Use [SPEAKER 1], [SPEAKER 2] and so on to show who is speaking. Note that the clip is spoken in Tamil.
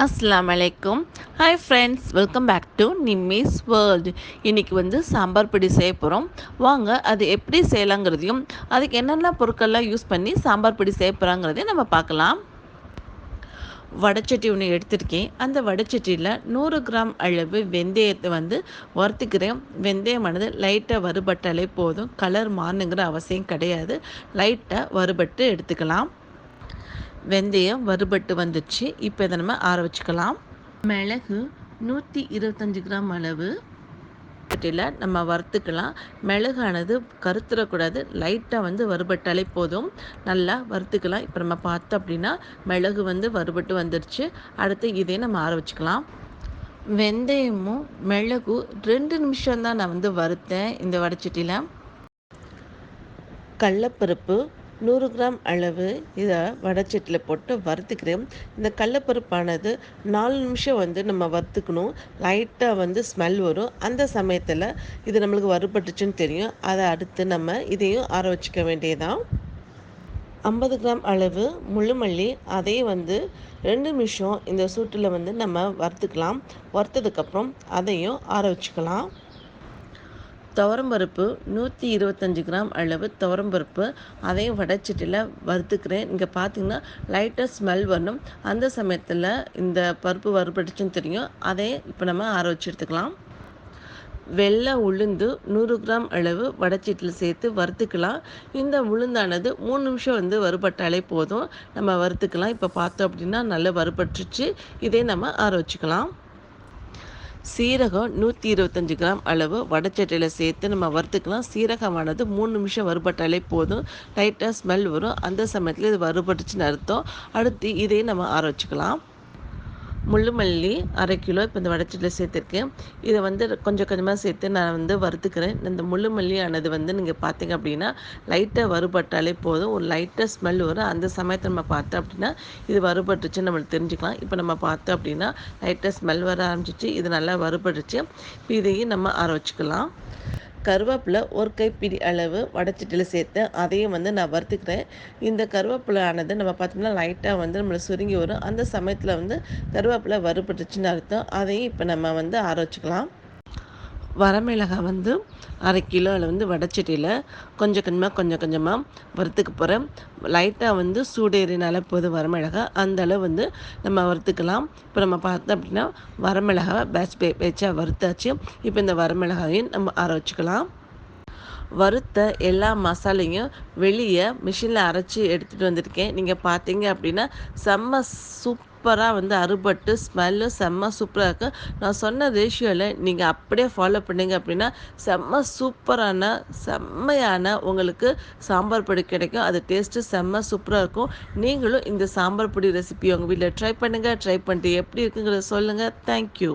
[SPEAKER 1] அஸ்ஸலாமு அலைக்கும். Hi friends, welcome back to Nimmi's world. இன்றைக்கி சாம்பார் பொடி செய்ய போகிறோம். வாங்க அது எப்படி செய்யலாங்கிறதையும் அதுக்கு என்னென்ன பொருட்கள்லாம் யூஸ் பண்ணி சாம்பார் பொடி செய்ய போகிறாங்கிறதையும் நம்ம பார்க்கலாம். வடைச்சட்டி ஒன்று எடுத்துருக்கேன். அந்த வடைச்சட்டியில் 100 கிராம் அளவு வெந்தயத்தை வறுத்துக்கிறேன். வெந்தயமானது லைட்டாக வறுபட்டாலே போதும், கலர் மாறணுங்கிற அவசியம் கிடையாது. லைட்டாக வறுபட்டு எடுத்துக்கலாம். வெந்தயம் வறுபட்டு வந்துடுச்சு. இப்போ இதை நம்ம ஆற வச்சுக்கலாம். மிளகு 125 கிராம் அளவு நம்ம வறுத்துக்கலாம். மிளகானது கருத்துறக்கூடாது, லைட்டாக வறுபட்டாலே போதும், நல்லா வறுத்துக்கலாம். இப்போ நம்ம பார்த்தோம் அப்படின்னா மிளகு வறுபட்டு வந்துடுச்சு. அடுத்து இதே நம்ம ஆற வச்சுக்கலாம். வெந்தயமும் மிளகு 2 நிமிஷம் தான் நான் வறுத்தேன் இந்த வடைச்சட்டியில். கடலப்பருப்பு 100 கிராம் அளவு இதை வடைச்சட்டியில் போட்டு வறுத்துக்கிறேன். இந்த கடலப்பருப்பானது 4 நிமிஷம் நம்ம வறுத்துக்கணும். லைட்டாக ஸ்மெல் வரும். அந்த சமயத்தில் இது நம்மளுக்கு வறுபட்டுச்சுன்னு தெரியும். அதை அடுத்து நம்ம இதையும் ஆற வச்சுக்க வேண்டியதான். 50 கிராம் அளவு முள்ளுமல்லி, அதையும் 2 நிமிஷம் இந்த சூட்டில் நம்ம வறுத்துக்கலாம். வறுத்ததுக்கப்புறம் அதையும் ஆற வச்சுக்கலாம். துவரம்பருப்பு 125 கிராம் அளவு துவரம்பருப்பு, அதையும் வடைச்சட்டியில் வறுத்துக்கிறேன். இங்கே பார்த்தீங்கன்னா லைட்டாக ஸ்மெல் வரணும். அந்த சமயத்தில் இந்த பருப்பு வறுபட்டுச்சுன்னு தெரியும். அதை இப்போ நம்ம ஆற வச்சு எடுத்துக்கலாம். வெள்ளை உளுந்து 100 கிராம் அளவு வடைச்சட்டியில் சேர்த்து வறுத்துக்கலாம். இந்த உளுந்தானது 3 நிமிஷம் வறுபட்டாலே போதும், நம்ம வறுத்துக்கலாம். இப்போ பார்த்தோம் அப்படின்னா நல்லா வறுபட்டுருச்சு. இதே நம்ம ஆற வச்சுக்கலாம். சீரகம் 125 கிராம் அளவு வடைச்சட்டியில் சேர்த்து நம்ம வறுத்துக்கலாம். சீரகமானது 3 நிமிஷம் வறுபட்டாலே போதும், லைட்டாக ஸ்மெல் வரும். அந்த சமயத்தில் இது வறுபட்டுச்சுன்னு அர்த்தம். அடுத்து இதையும் நம்ம ஆற வச்சுக்கலாம். முள்ளுமல்லி 1/2 கிலோ இப்போ இந்த வடைச்சட்டியில் சேர்த்துருக்கேன். இதை கொஞ்சம் கொஞ்சமாக சேர்த்து நான் வறுத்துக்கிறேன். இந்த முள்ளுமல்லி ஆனது நீங்கள் பார்த்தீங்க அப்படின்னா லைட்டாக வறுபட்டாலே போதும், ஒரு லைட்டாக ஸ்மெல் வரும். அந்த சமயத்தை நம்ம பார்த்தோம் அப்படின்னா இது வறுபட்டுச்சுன்னு நம்மளுக்கு தெரிஞ்சுக்கலாம். இப்போ நம்ம பார்த்தோம் அப்படின்னா லைட்டாக ஸ்மெல் வர ஆரம்பிச்சிச்சு. இது நல்லா வறுபட்டுச்சு. இப்போ இதையும் நம்ம ஆற வச்சுக்கலாம். கருவேப்பிலை 1 கைப்பிடி அளவு வடைச்சட்டியில் சேர்த்து அதையும் நான் வறுத்துக்கிறேன். இந்த கருவேப்பிலை ஆனது நம்ம பார்த்தோம்னா லைட்டாக நம்மளுக்கு சுருங்கி வரும். அந்த சமயத்தில் கருவேப்பிலை வறுபட்டுச்சுன்னு அர்த்தம். அதையும் இப்போ நம்ம ஆற வச்சுக்கலாம். வரமிளகாய் 1/2 கிலோ வடைச்சட்டியில் கொஞ்சம் கொஞ்சமாக வறுத்துக்க போகிறேன். லைட்டாக சூடேறினால போதும் வரமிளகாய், அந்த அளவு நம்ம வறுத்துக்கலாம். இப்போ நம்ம பார்த்தோம் அப்படின்னா வரமிளகாய் பேட்சாக வறுத்தாச்சு. இப்போ இந்த வரமிளகாயும் நம்ம ஆற வச்சுக்கலாம். வறுத்த எல்லா மசாலையும் வெளியே மிஷினில் அரைச்சி எடுத்துகிட்டு வந்திருக்கேன். நீங்கள் பார்த்தீங்க அப்படின்னா செம்ம சூப்பராக அறுபட்டு ஸ்மெல்லு செம்ம சூப்பராக இருக்குது. நான் சொன்ன ரேஷியோவில் நீங்கள் அப்படியே ஃபாலோ பண்ணிங்க அப்படின்னா செம்மையான உங்களுக்கு சாம்பார் பொடி கிடைக்கும். அது டேஸ்ட்டு செம்ம சூப்பராக இருக்கும். நீங்களும் இந்த சாம்பார் பொடி ரெசிபி உங்கள் வீட்டில் ட்ரை பண்ணுங்கள். ட்ரை பண்ணிட்டு எப்படி இருக்குங்கிறத சொல்லுங்கள். தேங்க்யூ.